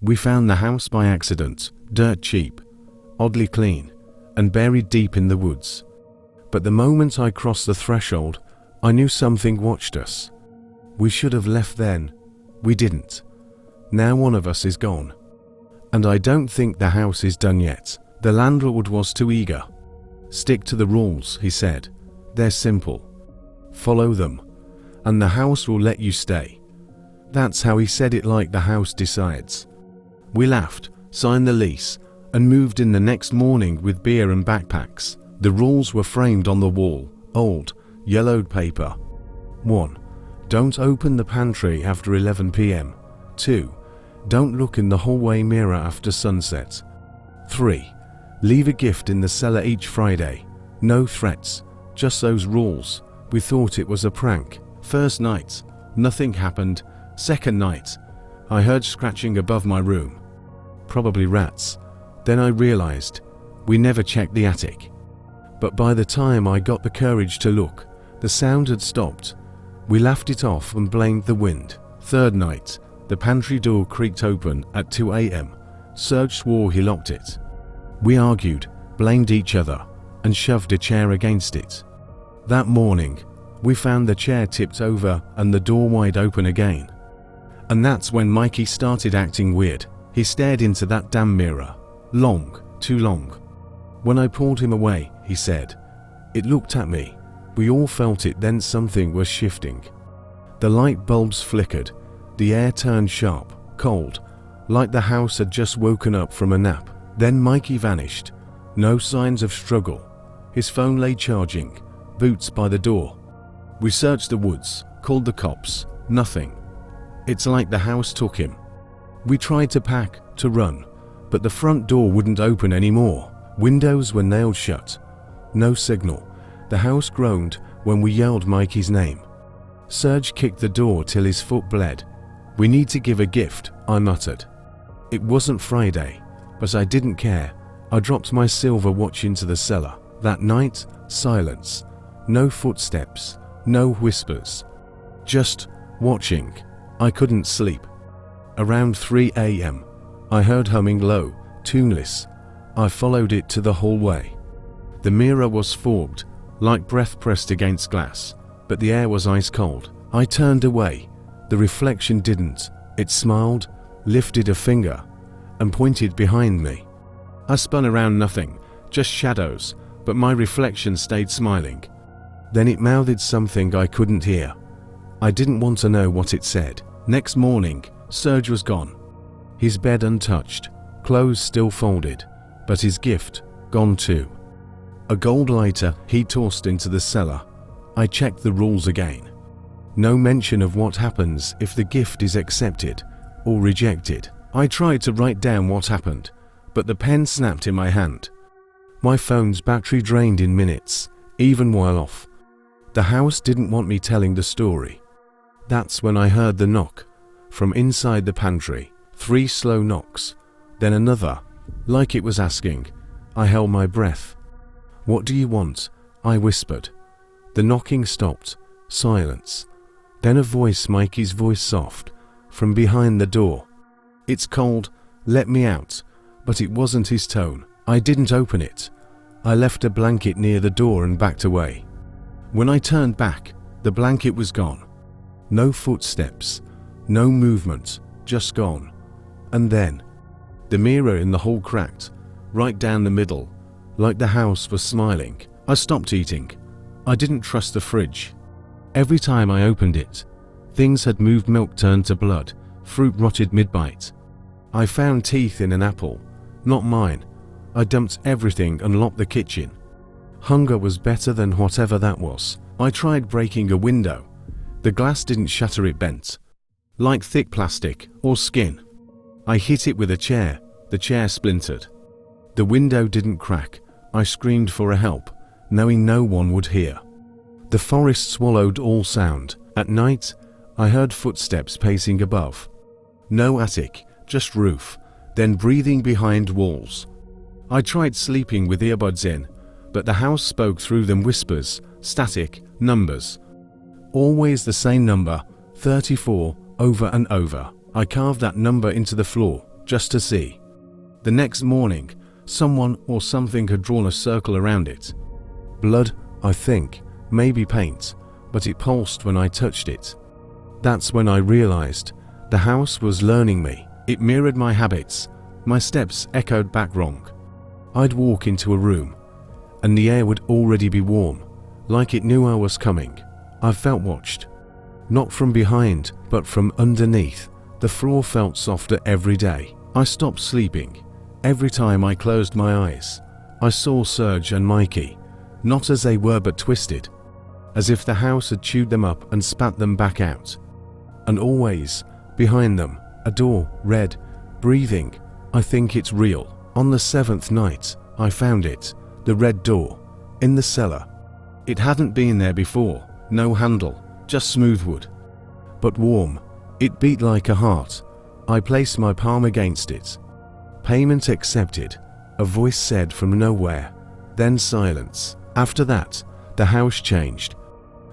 We found the house by accident, dirt cheap, oddly clean, and buried deep in the woods. But the moment I crossed the threshold, I knew something watched us. We should have left then. We didn't. Now one of us is gone. And I don't think the house is done yet. The landlord was too eager. Stick to the rules, he said. They're simple. Follow them, and the house will let you stay. That's how he said it, like the house decides. We laughed, signed the lease, and moved in the next morning with beer and backpacks. The rules were framed on the wall, old, yellowed paper. 1. Don't open the pantry after 11 p.m. 2. Don't look in the hallway mirror after sunset. 3. Leave a gift in the cellar each Friday. No threats, just those rules. We thought it was a prank. First night, nothing happened. Second night, I heard scratching above my room. Probably rats. Then I realized we never checked the attic. But by the time I got the courage to look, the sound had stopped. We laughed it off and blamed the wind. Third night, the pantry door creaked open at 2 a.m. Serge swore he locked it. We argued, blamed each other, and shoved a chair against it. That morning, we found the chair tipped over and the door wide open again. And that's when Mikey started acting weird. He stared into that damn mirror. Long, too long. When I pulled him away, he said, it looked at me. We all felt it, then something was shifting. The light bulbs flickered. The air turned sharp, cold, like the house had just woken up from a nap. Then Mikey vanished. No signs of struggle. His phone lay charging, boots by the door. We searched the woods, called the cops. Nothing. It's like the house took him. We tried to pack, to run, but the front door wouldn't open anymore. Windows were nailed shut. No signal. The house groaned when we yelled Mikey's name. Serge kicked the door till his foot bled. We need to give a gift, I muttered. It wasn't Friday, but I didn't care. I dropped my silver watch into the cellar. That night, silence. No footsteps, no whispers. Just watching. I couldn't sleep. Around 3 a.m., I heard humming low, tuneless. I followed it to the hallway. The mirror was fogged, like breath pressed against glass, but the air was ice cold. I turned away. The reflection didn't. It smiled, lifted a finger, and pointed behind me. I spun around, nothing, just shadows, but my reflection stayed smiling. Then it mouthed something I couldn't hear. I didn't want to know what it said. Next morning, Serge was gone. His bed untouched, clothes still folded, but his gift gone too. A gold lighter he tossed into the cellar. I checked the rules again. No mention of what happens if the gift is accepted or rejected. I tried to write down what happened, but the pen snapped in my hand. My phone's battery drained in minutes, even while off. The house didn't want me telling the story. That's when I heard the knock. From inside the pantry, 3 slow knocks, then another, like it was asking. I held my breath. What do you want? I whispered. The knocking stopped. Silence. Then a voice, Mikey's voice, soft, from behind the door. It's cold, let me out. But it wasn't his tone. I didn't open it. I left a blanket near the door and backed away. When I turned back, the blanket was gone. No footsteps, no movement, just gone. And then, the mirror in the hall cracked, right down the middle, like the house was smiling. I stopped eating. I didn't trust the fridge. Every time I opened it, things had moved. Milk turned to blood, fruit rotted mid-bite. I found teeth in an apple, not mine. I dumped everything and locked the kitchen. Hunger was better than whatever that was. I tried breaking a window. The glass didn't shatter, it bent, like thick plastic or skin. I hit it with a chair. The chair splintered. The window didn't crack. I screamed for help, knowing no one would hear. The forest swallowed all sound. At night, I heard footsteps pacing above. No attic, just roof, then breathing behind walls. I tried sleeping with earbuds in, but the house spoke through them, whispers, static, numbers. Always the same number, 34, over and over. I carved that number into the floor. just to see. The next morning, someone or something had drawn a circle around it. Blood, I think, maybe paint, but it pulsed when I touched it. That's when I realized the house was learning me. It mirrored my habits. My steps echoed back wrong. I'd walk into a room, and the air would already be warm, like it knew I was coming. I felt watched. Not from behind, but from underneath. The floor felt softer every day. I stopped sleeping. Every time I closed my eyes, I saw Serge and Mikey, not as they were but twisted, as if the house had chewed them up and spat them back out. And always, behind them, a door, red, breathing. I think it's real. On the 7th night, I found it, the red door, in the cellar. It hadn't been there before, no handle, just smooth wood. But warm, it beat like a heart. I placed my palm against it. Payment accepted, a voice said from nowhere, then silence. After that, the house changed.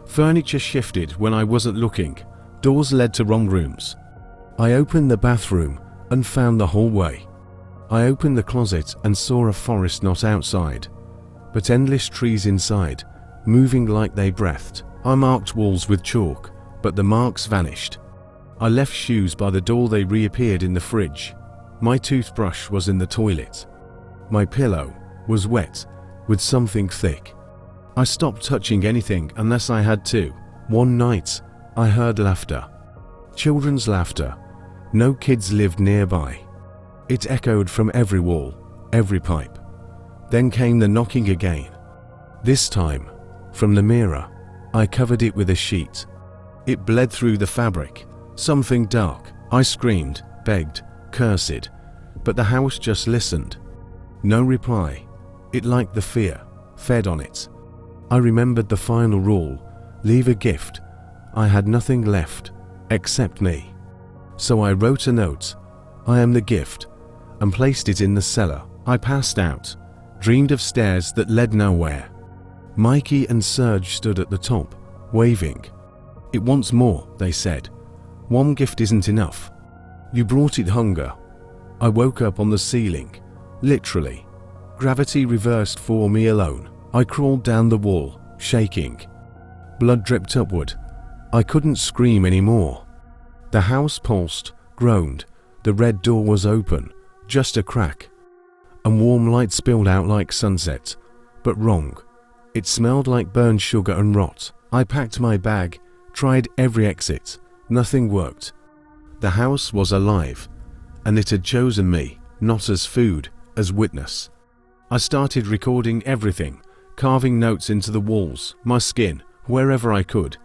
Furniture shifted when I wasn't looking. Doors led to wrong rooms. I opened the bathroom and found the hallway. I opened the closet and saw a forest not outside, but endless trees inside, moving like they breathed. I marked walls with chalk, but the marks vanished. I left shoes by the door, they reappeared in the fridge. My toothbrush was in the toilet. My pillow was wet with something thick. I stopped touching anything unless I had to. One night, I heard laughter. Children's laughter. No kids lived nearby. It echoed from every wall, every pipe. Then came the knocking again. This time, from the mirror, I covered it with a sheet. It bled through the fabric, something dark. I screamed, begged, cursed, but the house just listened. No reply. It liked the fear, fed on it. I remembered the final rule, leave a gift. I had nothing left, except me. So I wrote a note, I am the gift, and placed it in the cellar. I passed out, dreamed of stairs that led nowhere. Mikey and Serge stood at the top, waving. It wants more, they said. One gift isn't enough. You brought it hunger. I woke up on the ceiling, literally. Gravity reversed for me alone. I crawled down the wall, shaking. Blood dripped upward. I couldn't scream anymore. The house pulsed, groaned. The red door was open, just a crack. And warm light spilled out like sunset, but wrong. It smelled like burned sugar and rot. I packed my bag, tried every exit. Nothing worked. The house was alive, and it had chosen me, not as food, as witness. I started recording everything, carving notes into the walls, my skin, wherever I could.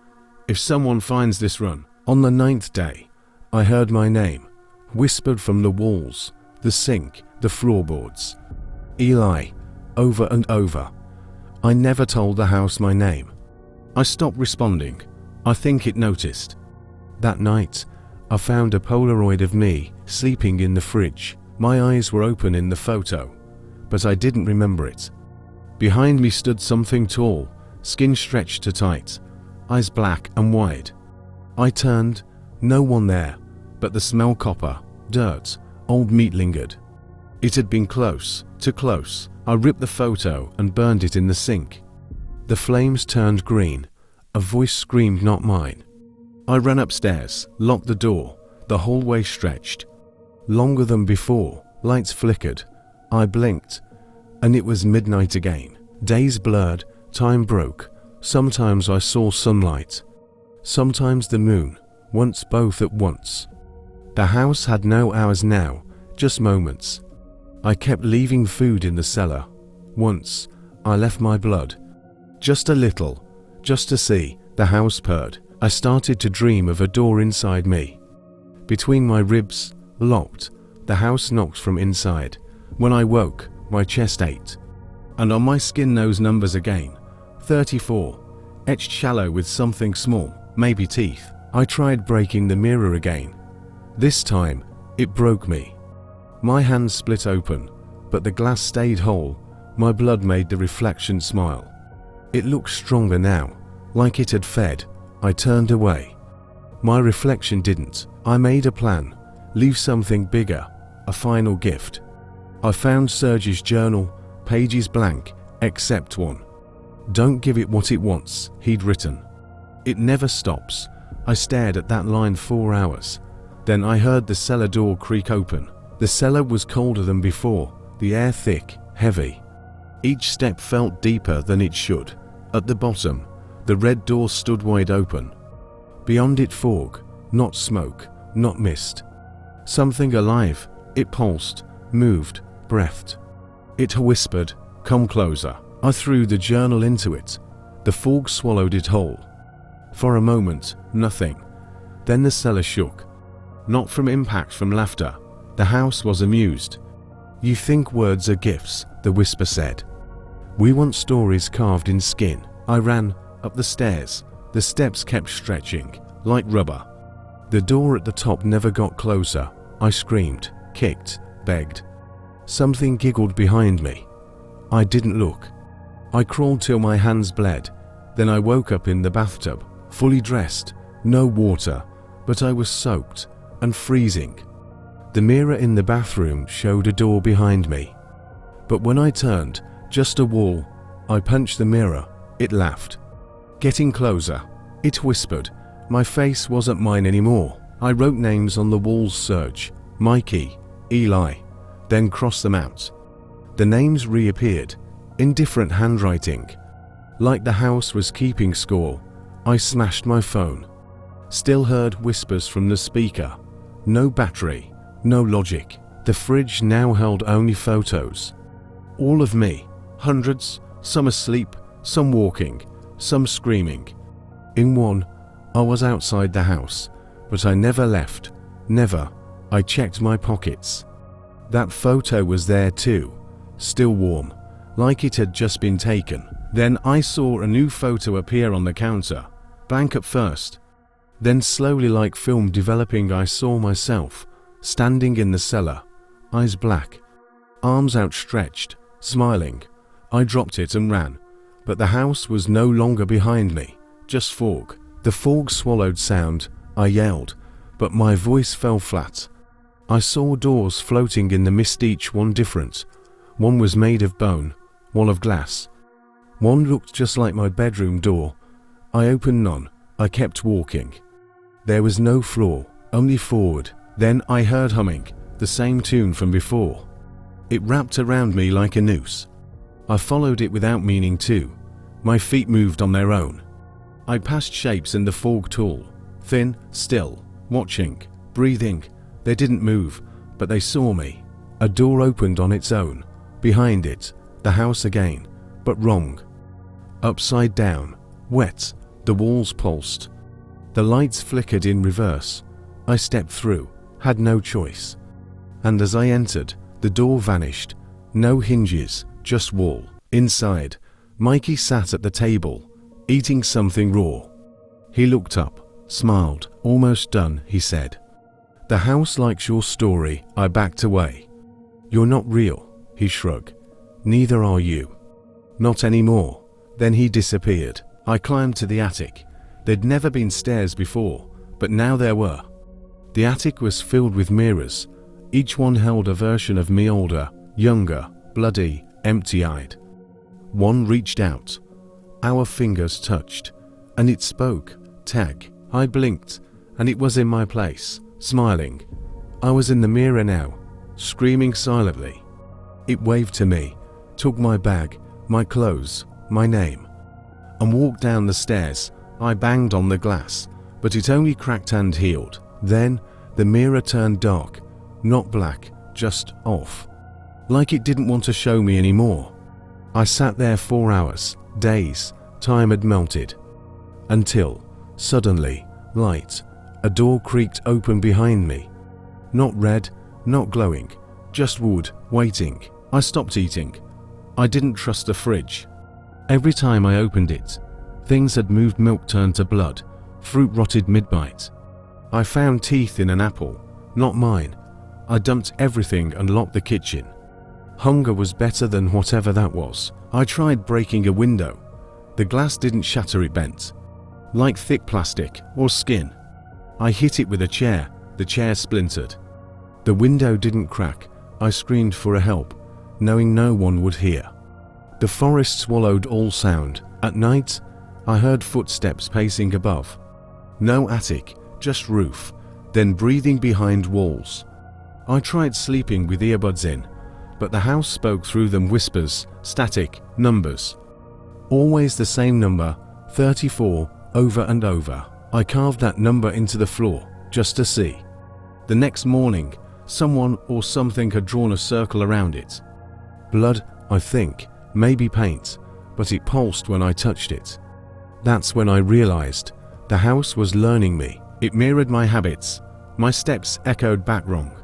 If someone finds this run. On the 9th day, I heard my name, whispered from the walls, the sink, the floorboards. Eli, over and over. I never told the house my name. I stopped responding. I think it noticed. That night, I found a Polaroid of me sleeping in the fridge. My eyes were open in the photo, but I didn't remember it. Behind me stood something tall, skin stretched to tight, eyes black and wide. I turned, no one there, but the smell copper, dirt, old meat lingered. It had been close, too close. I ripped the photo and burned it in the sink. The flames turned green. A voice screamed, not mine. I ran upstairs, locked the door. The hallway stretched. Longer than before, lights flickered. I blinked, and it was midnight again. Days blurred, time broke. Sometimes I saw sunlight, sometimes the moon, once both at once. The house had no hours now, just moments. I kept leaving food in the cellar. Once, I left my blood. Just a little, just to see. The house purred. I started to dream of a door inside me. Between my ribs, locked, the house knocked from inside. When I woke, my chest ached. And on my skin those numbers again. 34, etched shallow with something small, maybe teeth. I tried breaking the mirror again. This time, it broke me. My hand split open, but the glass stayed whole. My blood made the reflection smile. It looked stronger now, like it had fed. I turned away. My reflection didn't. I made a plan. Leave something bigger. a final gift. I found Serge's journal, pages blank, except one. "Don't give it what it wants," he'd written. "It never stops." I stared at that line 4 hours. Then I heard the cellar door creak open. The cellar was colder than before, the air thick, heavy. Each step felt deeper than it should. At the bottom, the red door stood wide open. Beyond it, fog, not smoke, not mist. Something alive. It pulsed, moved, breathed. It whispered, "Come closer." I threw the journal into it. The fog swallowed it whole. For a moment, nothing. Then the cellar shook. Not from impact, from laughter. The house was amused. "You think words are gifts," the whisper said. "We want stories carved in skin." I ran up the stairs. The steps kept stretching, like rubber. The door at the top never got closer. I screamed, kicked, begged. Something giggled behind me. I didn't look. I crawled till my hands bled. Then I woke up in the bathtub, fully dressed, no water, but I was soaked and freezing. The mirror in the bathroom showed a door behind me. But when I turned, just a wall, I punched the mirror. It laughed. Getting closer. It whispered. My face wasn't mine anymore. I wrote names on the wall's Serge, Mikey, Eli, then crossed them out. The names reappeared, in different handwriting. Like the house was keeping score. I smashed my phone. Still heard whispers from the speaker. No battery, no logic. The fridge now held only photos. All of me, hundreds, some asleep, some walking, some screaming. In one, I was outside the house, but I never left, never. I checked my pockets. That photo was there too, still warm, like it had just been taken. Then I saw a new photo appear on the counter, blank at first. Then slowly, like film developing, I saw myself, standing in the cellar, eyes black, arms outstretched, smiling. I dropped it and ran, but the house was no longer behind me, just fog. The fog swallowed sound. I yelled, but my voice fell flat. I saw doors floating in the mist, each one different. One was made of bone, one of glass. One looked just like my bedroom door. I opened none. I kept walking. There was no floor, only forward. Then I heard humming, the same tune from before. It wrapped around me like a noose. I followed it without meaning to. My feet moved on their own. I passed shapes in the fog tall, thin, still, watching, breathing. They didn't move, but they saw me. A door opened on its own. Behind it, the house again, but wrong. Upside down, wet, the walls pulsed. The lights flickered in reverse. I stepped through, had no choice. And as I entered, the door vanished. No hinges, just wall. Inside, Mikey sat at the table, eating something raw. He looked up, smiled. "Almost done," he said. "The house likes your story." I backed away. "You're not real," he shrugged. "Neither are you. Not anymore." Then he disappeared. I climbed to the attic. There'd never been stairs before, but now there were. The attic was filled with mirrors. Each one held a version of me, older, younger, bloody, empty-eyed. One reached out. Our fingers touched, and it spoke. "Tag." I blinked, and it was in my place, smiling. I was in the mirror now, screaming silently. It waved to me, took my bag, my clothes, my name, and walked down the stairs. I banged on the glass, but it only cracked and healed. Then the mirror turned dark, not black, just off, like it didn't want to show me anymore. I sat there 4 hours, days. Time had melted. Until, suddenly, light. A door creaked open behind me. Not red, not glowing, just wood, waiting. I stopped eating. I didn't trust the fridge. Every time I opened it, things had moved. Milk turned to blood, fruit rotted mid-bite. I found teeth in an apple, not mine. I dumped everything and locked the kitchen. Hunger was better than whatever that was. I tried breaking a window. The glass didn't shatter, it bent, like thick plastic or skin. I hit it with a chair. The chair splintered. The window didn't crack. I screamed for help, knowing no one would hear. The forest swallowed all sound. At night, I heard footsteps pacing above. No attic, just roof, then breathing behind walls. I tried sleeping with earbuds in, but the house spoke through them, whispers, static, numbers. Always the same number, 34, over and over. I carved that number into the floor, just to see. The next morning, someone or something had drawn a circle around it. Blood, I think, maybe paint, but it pulsed when I touched it. That's when I realized the house was learning me. It mirrored my habits. My steps echoed back wrong.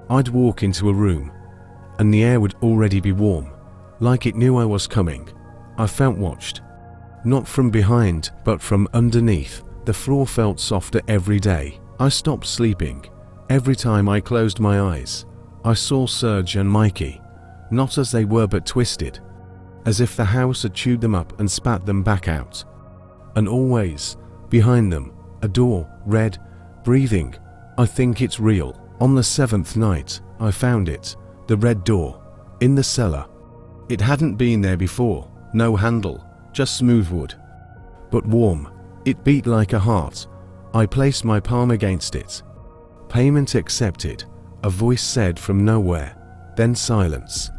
I'd walk into a room, and the air would already be warm, like it knew I was coming. I felt watched. Not from behind, but from underneath. The floor felt softer every day. I stopped sleeping. Every time I closed my eyes, I saw Serge and Mikey, not as they were but twisted, as if the house had chewed them up and spat them back out. And always, behind them, a door, red, breathing. I think it's real. On the 7th night, I found it, the red door, in the cellar. It hadn't been there before, no handle, just smooth wood. But warm, it beat like a heart. I placed my palm against it. Payment accepted, a voice said from nowhere, then silence.